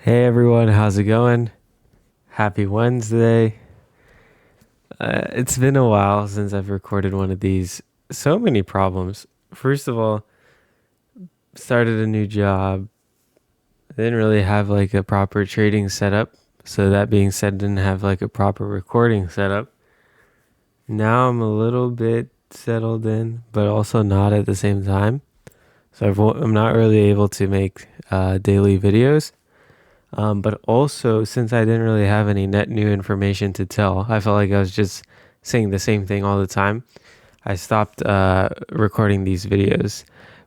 Hey everyone, how's it going? Happy Wednesday. It's been a while since I've recorded one of these. So many problems. First of all, started a new job. I didn't really have like a proper trading setup. So that being said, didn't have like a proper recording setup. Now I'm a little bit settled in, but also not at the same time. So I'm not really able to make daily videos. But also, since I didn't really have any net new information to tell, I felt like I was just saying the same thing all the time. I stopped recording these videos.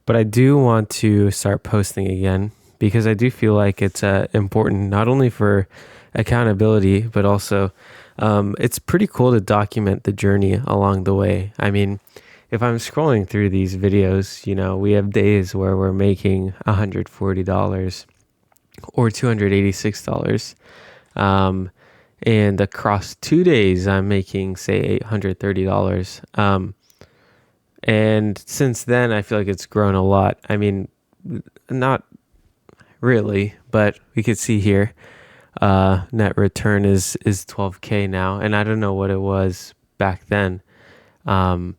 But I do want to start posting again because I do feel like it's important not only for accountability, but also it's pretty cool to document the journey along the way. I mean, if I'm scrolling through these videos, we have days where we're making $140 or $286. Um, and across 2 days, I'm making, say, $830. And since then, I feel like it's grown a lot. I mean, not really, but we could see here net return is 12K now. And I don't know what it was back then. Um,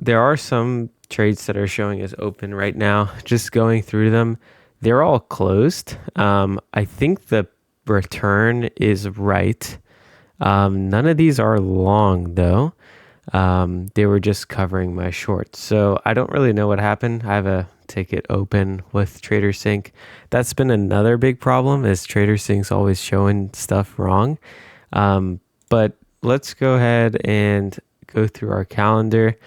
there are some trades that are showing as open right now. Just going through them, they're all closed. I think the return is right. None of these are long though. They were just covering my shorts. So I don't really know what happened. I have a ticket open with TraderSync. That's been another big problem is TraderSync's always showing stuff wrong. But let's go ahead and go through our calendar.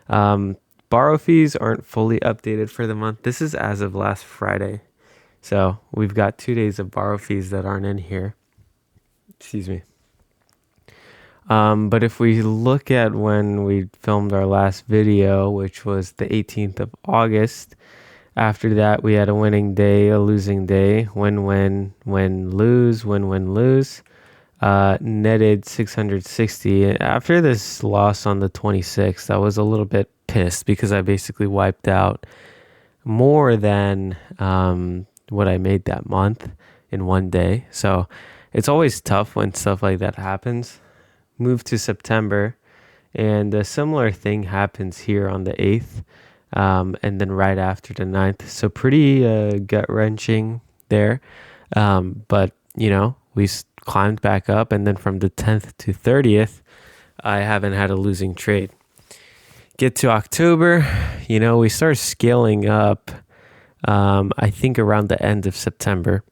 Borrow fees aren't fully updated for the month. This is as of last Friday. So we've got 2 days of borrow fees that aren't in here. Excuse me. But if we look at when we filmed our last video, which was the 18th of August, after that we had a winning day, a losing day, win, lose, win, lose. Netted 660. After this loss on the 26th, I was a little bit pissed because I basically wiped out more than what I made that month in one day. So it's always tough when stuff like that happens. Move to September, and a similar thing happens here on the 8th, and then right after the 9th. So pretty gut wrenching there. But, we climbed back up, and then from the 10th to 30th, I haven't had a losing trade. Get to October, we start scaling up, I think around the end of September.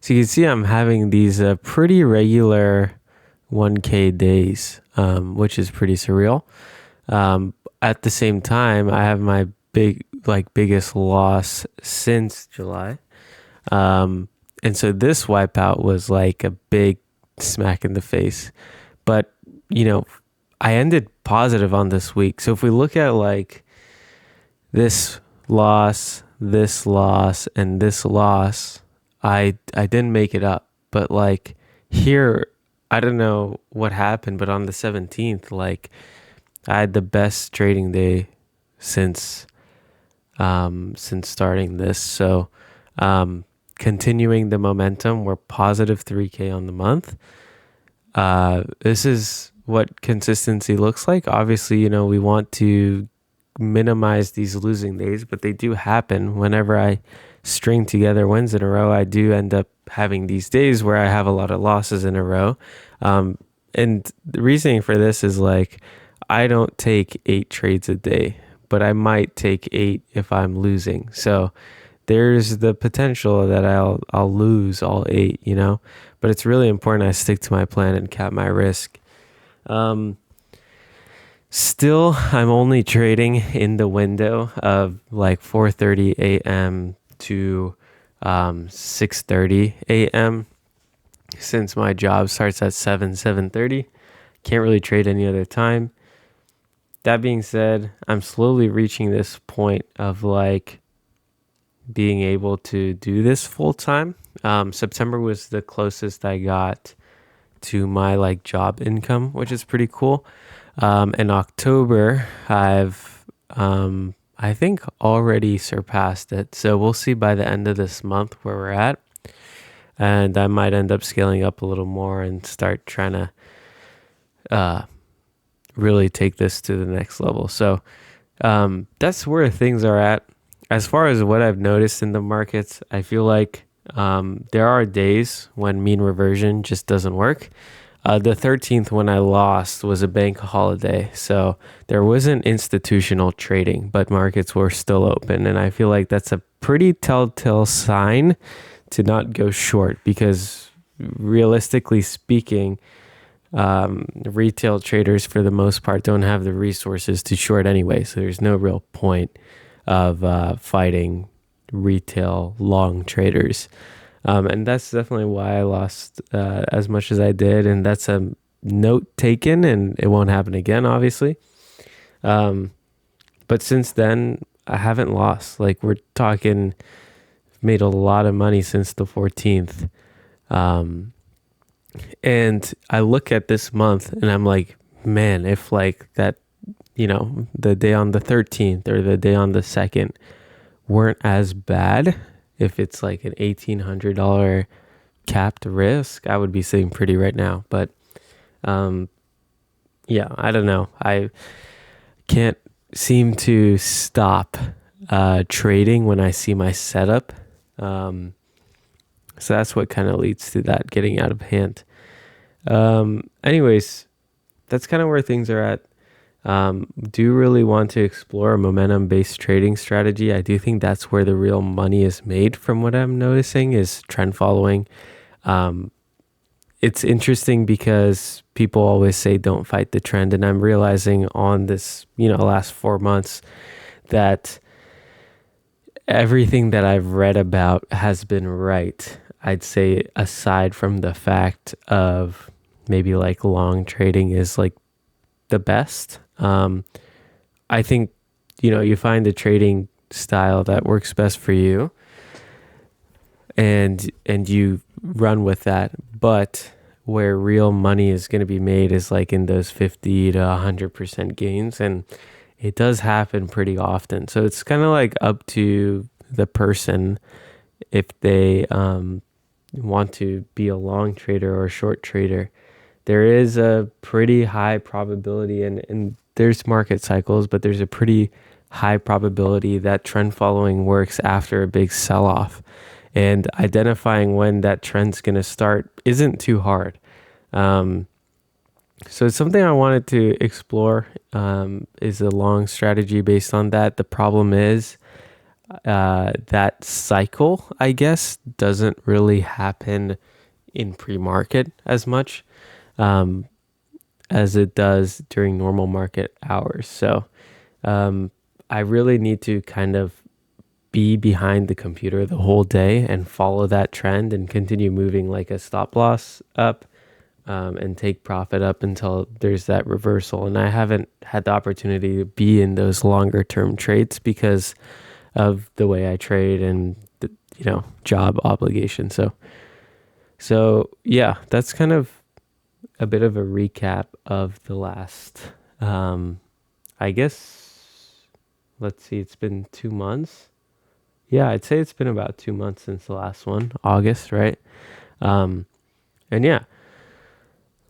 So you can see I'm having these pretty regular 1K days, which is pretty surreal. At the same time, I have my biggest loss since July. And so this wipeout was like a big smack in the face. But, I ended positive on this week. So if we look at like this loss, and this loss, I didn't make it up. But like here, I don't know what happened, but on the 17th, like I had the best trading day since starting this. So continuing the momentum, we're positive 3K on the month. This is what consistency looks like. Obviously, we want to minimize these losing days, but they do happen. Whenever I string together wins in a row, I do end up having these days where I have a lot of losses in a row. And the reasoning for this is like, I don't take 8 trades a day, but I might take 8 if I'm losing. So there's the potential that I'll lose all 8, but it's really important I stick to my plan and cap my risk. Still, I'm only trading in the window of like 4:30 a.m. to 6:30 a.m. since my job starts at 7:30. Can't really trade any other time. That being said, I'm slowly reaching this point of like being able to do this full time. September was the closest I got to my like job income, which is pretty cool. In October, I've I think already surpassed it. So we'll see by the end of this month where we're at. And I might end up scaling up a little more and start trying to uh, really take this to the next level. So that's where things are at. As far as what I've noticed in the markets, I feel like there are days when mean reversion just doesn't work. The 13th when I lost was a bank holiday, so there wasn't institutional trading, but markets were still open. And I feel like that's a pretty telltale sign to not go short because realistically speaking, retail traders for the most part don't have the resources to short anyway. So there's no real point of fighting retail long traders. And that's definitely why I lost as much as I did. And that's a note taken, and it won't happen again, obviously. But since then, I haven't lost. Like, we're talking, made a lot of money since the 14th. And I look at this month and I'm like, man, if like that, the day on the 13th or the day on the 2nd weren't as bad, if it's like an $1,800 capped risk, I would be sitting pretty right now. But yeah, I don't know. I can't seem to stop trading when I see my setup. So that's what kind of leads to that getting out of hand. Anyways, that's kind of where things are at. Do really want to explore a momentum-based trading strategy. I do think that's where the real money is made from what I'm noticing is trend following. It's interesting because people always say don't fight the trend. And I'm realizing on this, last 4 months that everything that I've read about has been right. I'd say aside from the fact of maybe like long trading is like the best. I think, you find the trading style that works best for you and you run with that. But where real money is going to be made is like in those 50 to 100% gains. And it does happen pretty often. So it's kind of like up to the person if they want to be a long trader or a short trader. There is a pretty high probability, and there's market cycles, but there's a pretty high probability that trend following works after a big sell-off. And identifying when that trend's going to start isn't too hard. So it's something I wanted to explore, is a long strategy based on that. The problem is that cycle, I guess, doesn't really happen in pre-market as much as it does during normal market hours. So I really need to kind of be behind the computer the whole day and follow that trend and continue moving like a stop loss up and take profit up until there's that reversal. And I haven't had the opportunity to be in those longer term trades because of the way I trade and the, job obligation. So yeah, that's kind of a bit of a recap of the last, I guess, let's see, it's been 2 months. Yeah, I'd say it's been about 2 months since the last one, August, right? And yeah,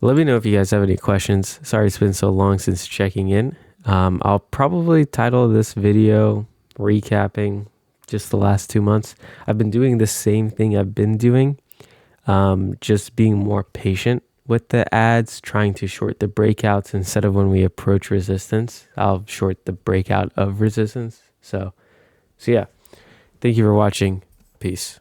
let me know if you guys have any questions. Sorry it's been so long since checking in. I'll probably title this video recapping just the last 2 months. I've been doing the same thing I've been doing, just being more patient with the ads, trying to short the breakouts instead of when we approach resistance. I'll short the breakout of resistance. So yeah, thank you for watching. Peace.